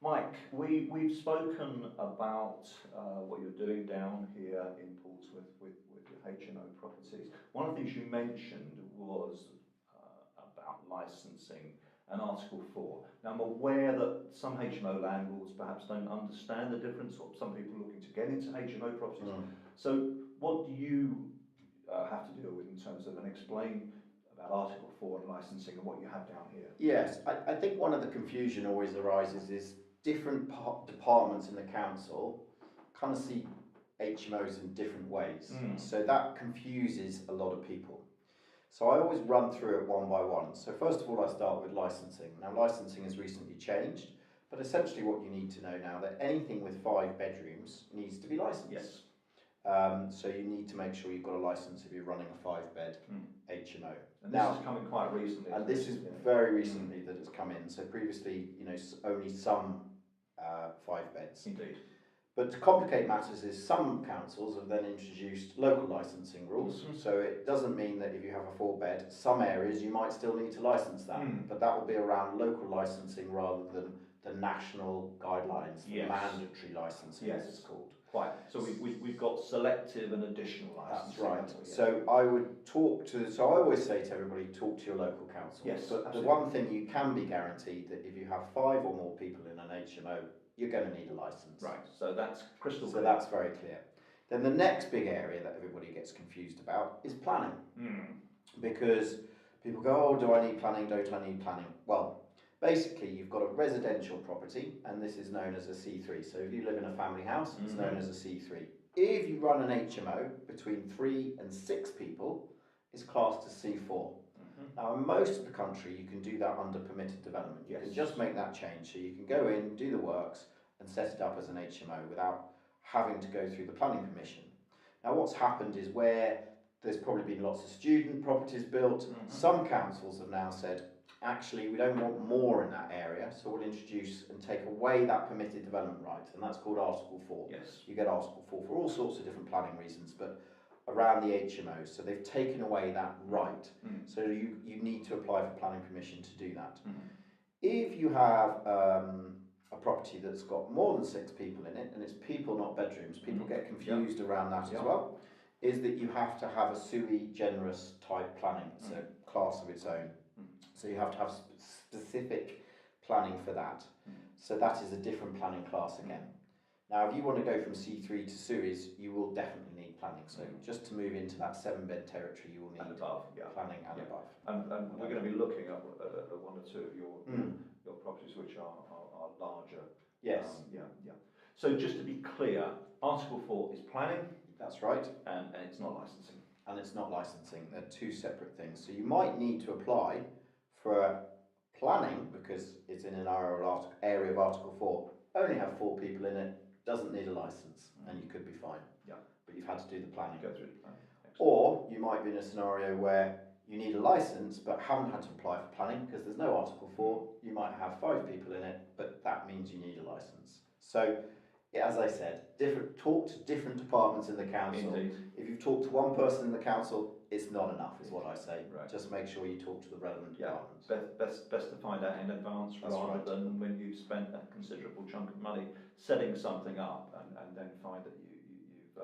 Mike, we've spoken about what you're doing down here in Portsmouth with your HMO properties. One of the things you mentioned was about licensing and Article 4. Now, I'm aware that some HMO landlords perhaps don't understand the difference, or some people looking to get into HMO properties. So what do you have to deal with in terms of, and explain about Article 4 and licensing and what you have down here? Yes, I think one of the confusion always arises is different departments in the council kind of see HMOs in different ways. So that confuses a lot of people. So I always run through it one by one. So first of all, I start with licensing. Now, licensing has recently changed, but essentially what you need to know now that anything with 5 bedrooms needs to be licensed. Yes. So you need to make sure you've got a license if you're running a 5-bed HMO. And this is coming quite recently. And this is very recently that it's come in. So previously, only some 5 beds. Indeed. But to complicate matters is some councils have then introduced local licensing rules. So it doesn't mean that if you have a 4-bed, some areas you might still need to license that. But that will be around local licensing rather than the national guidelines, the mandatory licensing as it's called. Quite. So we've got selective and additional licensing. That's right. So I always say to everybody, talk to your local council. Yes, but the one thing you can be guaranteed that if you have 5 or more people in an HMO, you're going to need a license. Right. So that's crystal clear. So that's very clear. Then the next big area that everybody gets confused about is planning. Because people go, oh, do I need planning? Don't I need planning? Well, basically, you've got a residential property, and this is known as a C3. So if you live in a family house, it's known as a C3. If you run an HMO between 3 and 6 people, it's classed as C4. Now, in most of the country, you can do that under permitted development. You can just make that change. So you can go in, do the works, and set it up as an HMO without having to go through the planning permission. Now, what's happened is where there's probably been lots of student properties built, some councils have now said, actually, we don't want more in that area, so we'll introduce and take away that permitted development right, and that's called Article 4. Yes. You get Article 4 for all sorts of different planning reasons, but around the HMOs, so they've taken away that right. So you need to apply for planning permission to do that. If you have a property that's got more than 6 people in it, and it's people, not bedrooms, people get confused around that as well, is that you have to have a sui generis type planning. It's a class of its own. So you have to have specific planning for that. So that is a different planning class again. Now, if you want to go from C3 to SUIs, you will definitely need planning. So just to move into that 7-bed territory, you will need planning and above. And we're going to be looking at 1 or 2 of your properties which are larger. Yes. So just to be clear, Article 4 is planning. That's right. And it's not licensing. And it's not licensing. They're 2 separate things. So you might need to apply for planning because it's in an area of Article 4. Only have 4 people in it. Doesn't need a license, and you could be fine. But you've had to do the planning. Go through the planning. Or you might be in a scenario where you need a license but haven't had to apply for planning because there's no Article 4. You might have 5 people in it, but that means you need a license. So, as I said, talk to different departments in the council. Indeed. If you've talked to one person in the council, it's not enough, is what I say. Right. Just make sure you talk to the relevant departments. Best to find out in advance rather than when you've spent a considerable chunk of money setting something up and then find that you've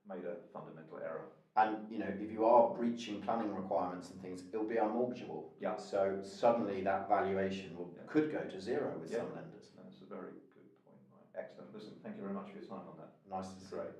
made a fundamental error. And if you are breaching planning requirements and things, it'll be unmortgageable. So suddenly that valuation could go to 0 with some lenders. That's a very good point, Mike. Excellent. Listen, thank you very much for your time on that. Nice to see you. Great.